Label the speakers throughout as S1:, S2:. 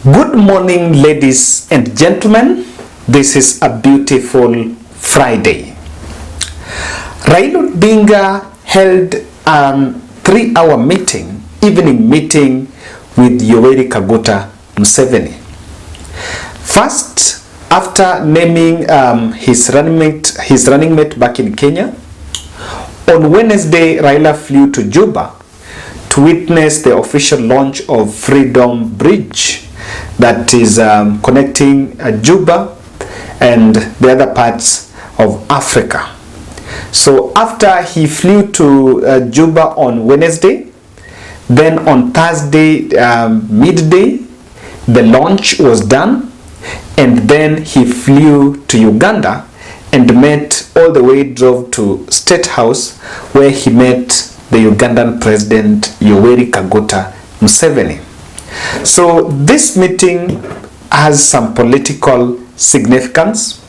S1: Good morning, ladies and gentlemen. This is a beautiful Friday. Raila Odinga held a 3-hour evening meeting with Yoweri Kaguta Museveni. First, after naming his running mate back in Kenya, on Wednesday, Raila flew to Juba to witness the official launch of Freedom Bridge that is connecting Juba and the other parts of Africa. So after he flew to Juba on Wednesday, then on Thursday midday, the launch was done, and then he flew to Uganda and drove to Statehouse, where he met the Ugandan President Yoweri Kaguta Museveni. So this meeting has some political significance,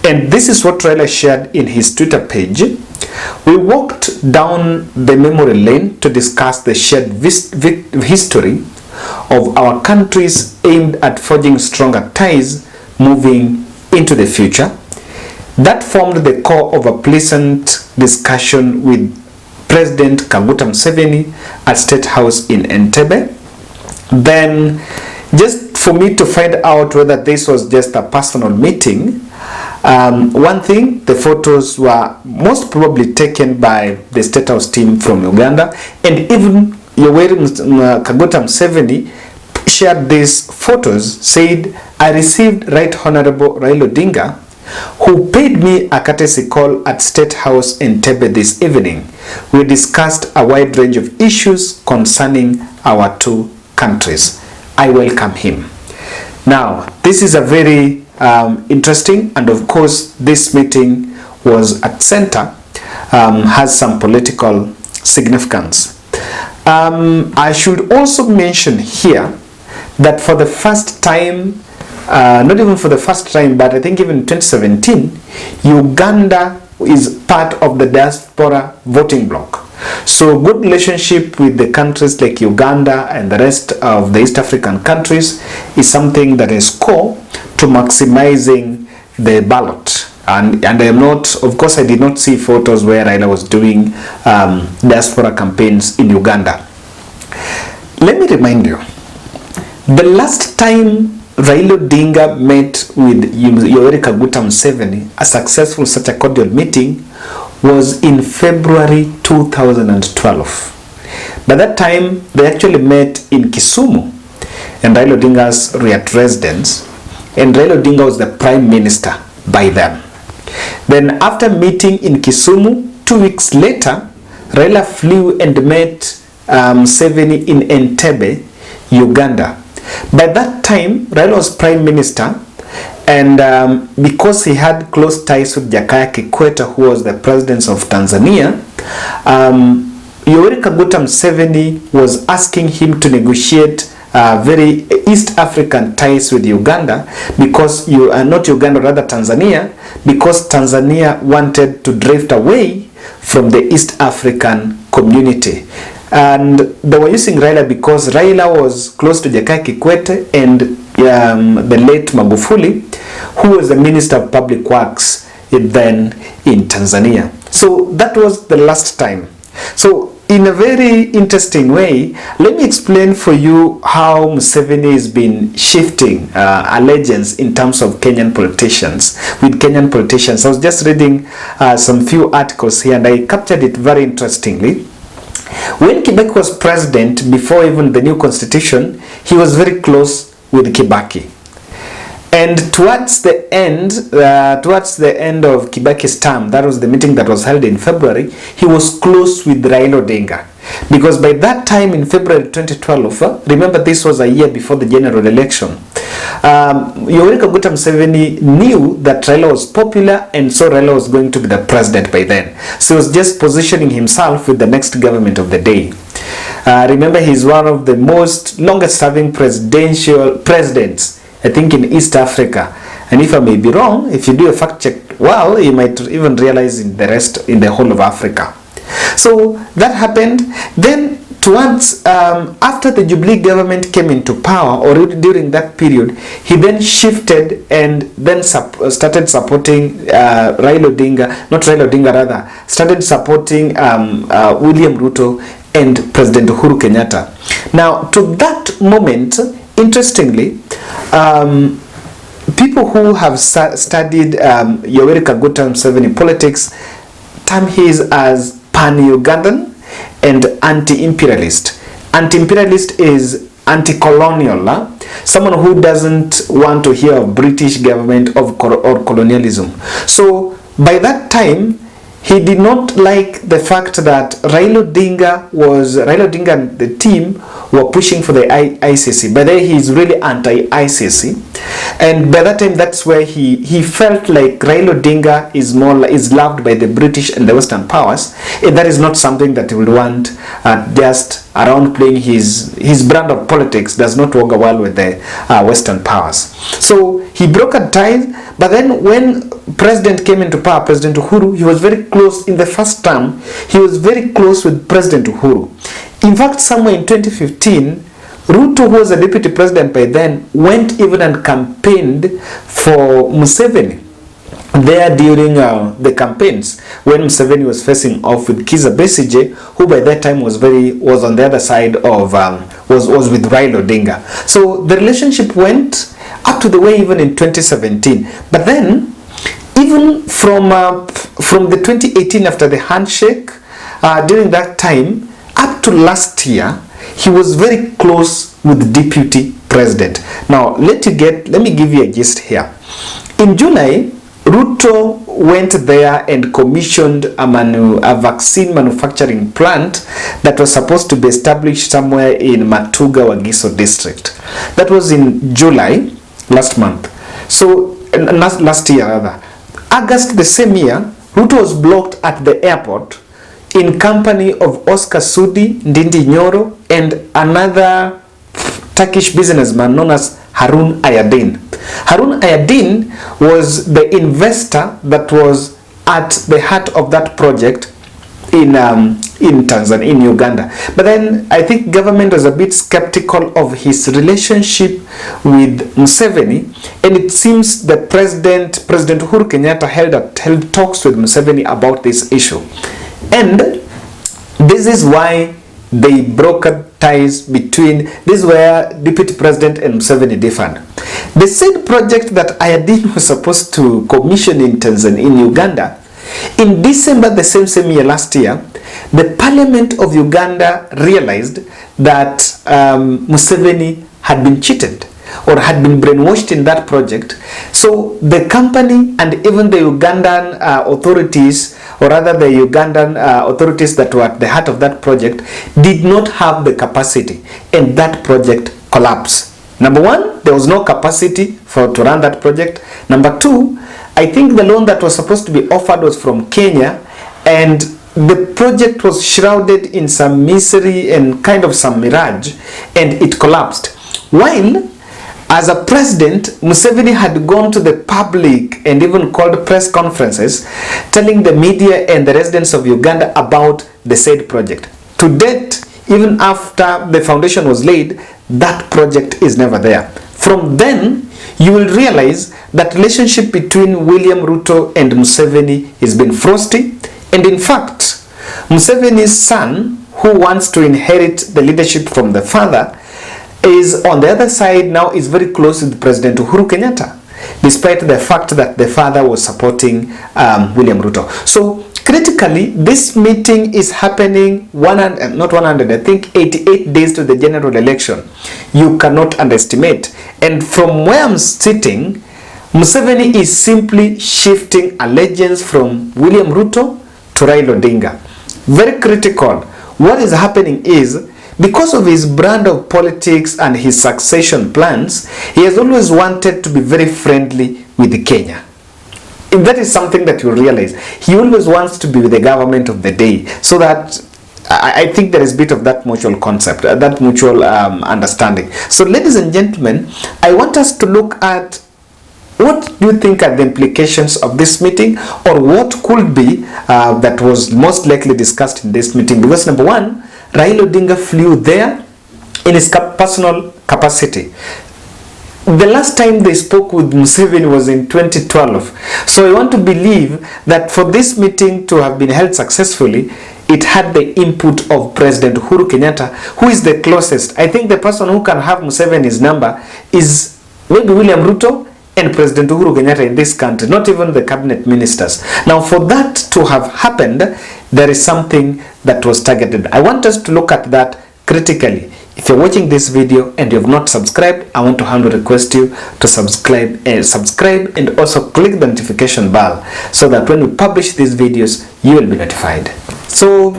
S1: and this is what Raila shared in his Twitter page. We walked down the memory lane to discuss the shared history of our countries aimed at forging stronger ties moving into the future. That formed the core of a pleasant discussion with President Kaguta Museveni at Statehouse in Entebbe. Then, just for me to find out whether this was just a personal meeting, one thing, the photos were most probably taken by the Statehouse team from Uganda, and even Yoweri Kaguta Museveni shared these photos, said, "I received Right Honorable Raila Odinga, who paid me a courtesy call at Statehouse in Entebbe this evening. We discussed a wide range of issues concerning our two countries. I welcome him." Now, this is a very interesting, and of course this meeting was at center, has some political significance. I should also mention here that for the first time, not even for the first time, but I think even 2017, Uganda is part of the diaspora voting bloc. So good relationship with the countries like Uganda and the rest of the East African countries is something that is core to maximizing the ballot. And I am not, of course, I did not see photos where Raila was doing diaspora campaigns in Uganda. Let me remind you, the last time Raila Odinga met with Yoweri Kaguta Museveni, a successful such a cordial meeting, was in February 2012. By that time, they actually met in Kisumu and Raila Odinga's residence, and Raila Odinga was the Prime Minister by then. Then after meeting in Kisumu, 2 weeks later, Raila flew and met Museveni in Entebbe, Uganda. By that time, Raila was Prime Minister, and because he had close ties with Jakaya Kikwete, who was the president of Tanzania, Yoweri Kaguta Museveni was asking him to negotiate very East African ties with Uganda, because not Uganda, rather Tanzania, because Tanzania wanted to drift away from the East African community. And they were using Raila because Raila was close to Jakaya Kikwete and the late Magufuli, who was the Minister of Public Works then in Tanzania. So that was the last time. So in a very interesting way, let me explain for you how Museveni has been shifting allegiance in terms of Kenyan politicians, with Kenyan politicians. I was just reading some few articles here, and I captured it very interestingly. When Kibaki was president, before even the new constitution, he was very close with Kibaki. And towards the end of Kibaki's term, that was the meeting that was held in February, he was close with Raila Odinga. Because by that time in February 2012, remember this was a year before the general election, Yoweri Kaguta Museveni knew that Raila was popular, and so Raila was going to be the president by then. So he was just positioning himself with the next government of the day. Remember, he's one of the most longest serving presidents, I think, in East Africa. And if I may be wrong, if you do a fact check, well, you might even realize in the whole of Africa. So that happened. Then towards after the Jubilee government came into power, or during that period, he then shifted and then started supporting Raila Odinga, not Raila Odinga rather, started supporting William Ruto and President Uhuru Kenyatta. Now, to that moment, interestingly, people who have studied Yoweri Kaguta Museveni politics term his as pan-Ugandan and anti-imperialist. Anti-imperialist is anti-colonial, someone who doesn't want to hear of British government or colonialism. So by that time, he did not like the fact that Raila Odinga and the team were pushing for the ICC. By then, he is really anti-ICC, and by that time, that's where he felt like Raila Odinga is loved by the British and the Western powers, and that is not something that he would want just around playing his brand of politics. Does not work well with the Western powers. So he broke a tie. But then when President came into power, President Uhuru, he was very close in the first term. He was very close with President Uhuru. In fact, somewhere in 2015, Ruto, who was a deputy president by then, went even and campaigned for Museveni there during the campaigns when Museveni was facing off with Kizza Besigye, who by that time was on the other side of was with Raila Odinga. So the relationship went up to the way even in 2017. But then, even from the 2018 after the handshake, during that time up to last year, he was very close with the deputy president. Now let me give you a gist here. In July, Ruto went there and commissioned a vaccine manufacturing plant that was supposed to be established somewhere in Matuga, Wagiso district. That was in July last month. So last year rather. August the same year, Ruto was blocked at the airport in company of Oscar Sudi, Ndindi Nyoro, and another Turkish businessman known as Harun Ayadin. Harun Ayadin was the investor that was at the heart of that project in Tanzania, in Uganda. But then I think government was a bit skeptical of his relationship with Museveni, and it seems that President Uhuru Kenyatta held talks with Museveni about this issue. And this is why they broke ties between, this is where Deputy President and Museveni differed. The said project that Ayadin was supposed to commission in Tanzania, in Uganda, in December the same year last year, the Parliament of Uganda realized that Museveni had been cheated or had been brainwashed in that project. So the company and even the Ugandan authorities, or rather the Ugandan authorities that were at the heart of that project, did not have the capacity, and that project collapsed. Number one, there was no capacity to run that project. Number two, I think the loan that was supposed to be offered was from Kenya, and the project was shrouded in some misery and kind of some mirage, and it collapsed. While as a president, Museveni had gone to the public and even called press conferences telling the media and the residents of Uganda about the said project. To date, even after the foundation was laid, that project is never there. From then, you will realize that relationship between William Ruto and Museveni has been frosty, and in fact, Museveni's son, who wants to inherit the leadership from the father, is on the other side now, is very close with President Uhuru Kenyatta, despite the fact that the father was supporting William Ruto. So critically, this meeting is happening 88 days to the general election. You cannot underestimate. And from where I'm sitting, Museveni is simply shifting allegiance from William Ruto to Raila Odinga. Very critical. What is happening is, because of his brand of politics and his succession plans, he has always wanted to be very friendly with Kenya. If that is something that you realize, he always wants to be with the government of the day, so that I think there is a bit of that mutual concept, that mutual understanding. So ladies and gentlemen, I want us to look at what do you think are the implications of this meeting, or what could be that was most likely discussed in this meeting. Because number one, Raila Odinga flew there in his personal capacity. The last time they spoke with Museveni was in 2012. So I want to believe that for this meeting to have been held successfully, it had the input of President Uhuru Kenyatta, who is the closest. I think the person who can have Museveni's number is maybe William Ruto and President Uhuru Kenyatta in this country, not even the cabinet ministers. Now, for that to have happened, there is something that was targeted. I want us to look at that critically. If you're watching this video and you have not subscribed, I want to humbly request you to subscribe and also click the notification bell so that when we publish these videos, you will be notified. So,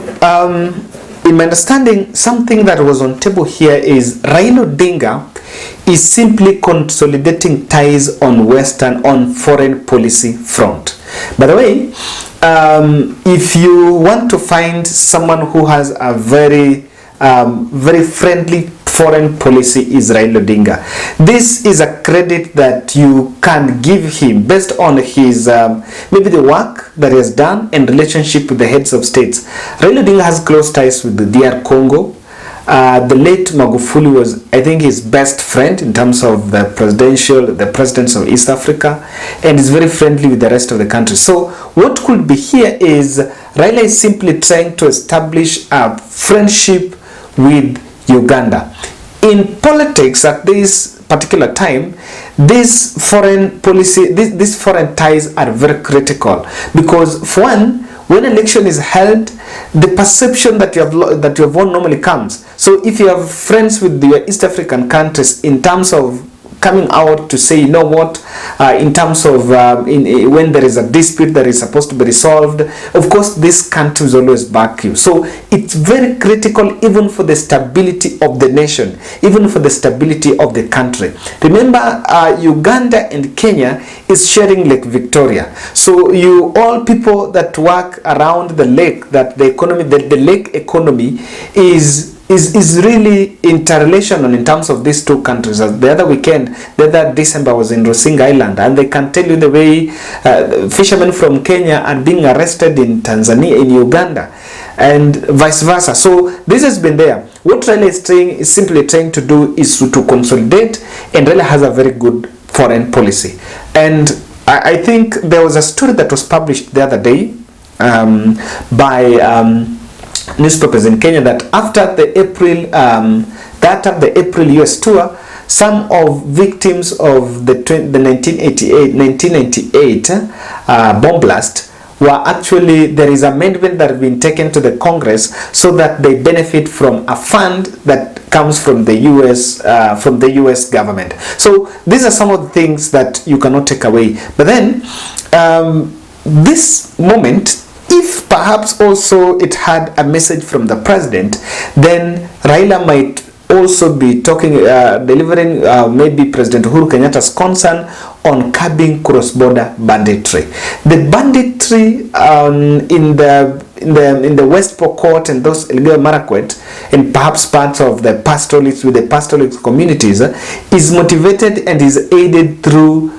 S1: in my understanding, something that was on table here is Raila Odinga is simply consolidating ties on foreign policy front. By the way, if you want to find someone who has a very friendly foreign policy, is Raila Odinga. This is a credit that you can give him based on his maybe the work that he has done and relationship with the heads of states. Raila Odinga has close ties with the DR Congo. The late Magufuli was, I think, his best friend in terms of the presidents of East Africa, and is very friendly with the rest of the country. So what could be here is Raila is simply trying to establish a friendship with Uganda. In politics at this particular time, this foreign policy, these foreign ties are very critical, because for one, when election is held, the perception that you have won normally comes. So if you have friends with the East African countries, in terms of coming out to say, you know what, in terms of when there is a dispute that is supposed to be resolved, of course this country will always back you. So it's very critical even for the stability of the nation, even for the stability of the country. Remember, Uganda and Kenya is sharing Lake Victoria. So you all people that work around the lake, that the economy, the lake economy is really interrelational in terms of these two countries. The other December, I was in Rosinga Island, and they can tell you the way fishermen from Kenya are being arrested in Tanzania, in Uganda, and vice versa. So this has been there. What Raila is simply trying to do is to consolidate, and Raila has a very good foreign policy. And I think there was a story that was published the other day by newspapers in Kenya, that after the April US tour, some of victims of the 1998 bomb blast were actually, there is amendment that has been taken to the Congress so that they benefit from a fund that comes from the US government. So these are some of the things that you cannot take away. But then this moment, if perhaps also it had a message from the president, then Raila might also be talking, delivering maybe President Uhuru Kenyatta's concern on curbing cross-border banditry. The banditry in the West Pokot and those Elgeyo Marakwet, and perhaps parts of the pastoralists with the pastoralist communities, is motivated and is aided through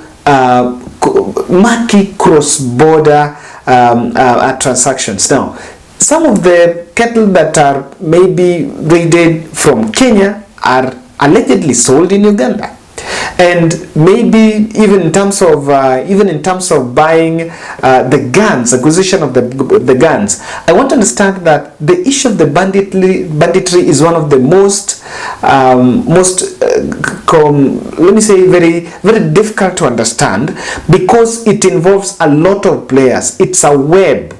S1: murky cross-border transactions. Now, some of the cattle that are maybe raided from Kenya are allegedly sold in Uganda, and maybe even in terms of buying the guns, acquisition of the guns. I want to understand that the issue of the banditry is one of the most let me say very, very difficult to understand, because it involves a lot of players. It's a web.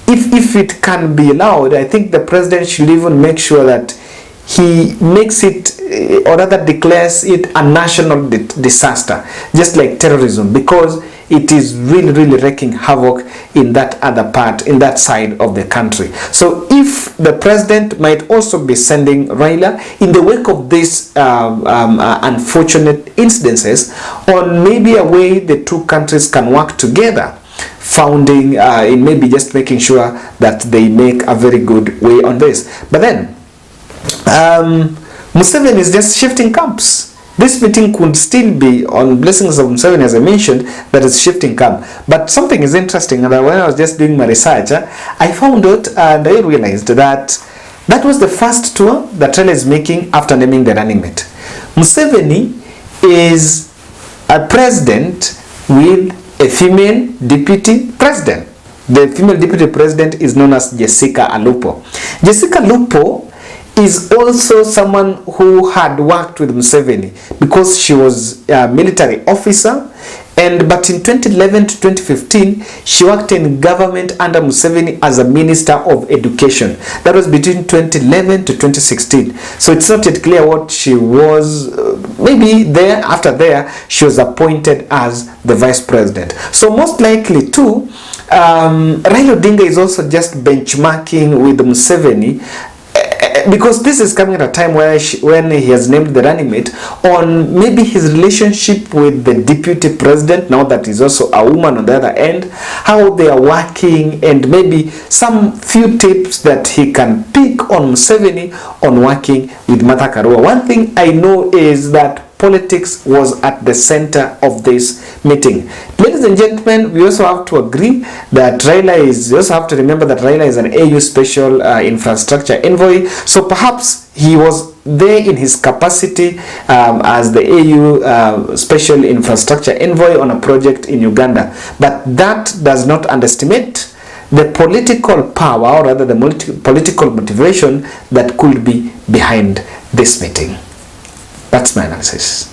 S1: If it can be allowed, I think the president should even make sure that he makes it, or rather declares it, a national disaster, just like terrorism, because it is really wreaking havoc in that other part, in that side of the country. So if the president might also be sending Raila in the wake of these unfortunate incidences, on maybe a way the two countries can work together, founding in maybe just making sure that they make a very good way on this. But then Museveni is just shifting camps. This meeting could still be on blessings of Museveni, as I mentioned, that is shifting camp. But something is interesting, and when I was just doing my research, I found out and I realized that That was the first tour that Raila is making after naming the running mate. Museveni is a president with a female deputy president. The female deputy president is known as Jessica Alupo. Jessica Alupo is also someone who had worked with Museveni because she was a military officer, but in 2011 to 2015 she worked in government under Museveni as a Minister of Education. That was between 2011 to 2016. So it's not yet clear what she was. Maybe after she was appointed as the Vice President. So most likely too, Raila Odinga is also just benchmarking with Museveni, because this is coming at a time when he has named the running mate, on maybe his relationship with the deputy president, now that he's also a woman on the other end, how they are working, and maybe some few tips that he can pick on Museveni on working with Martha Karua. One thing I know is that politics was at the center of this meeting. Ladies and gentlemen, we also have to agree that you also have to remember that Raila is an AU special infrastructure envoy. So perhaps he was there in his capacity as the AU special infrastructure envoy on a project in Uganda. But that does not underestimate the political power, or rather the political motivation that could be behind this meeting. That's my analysis.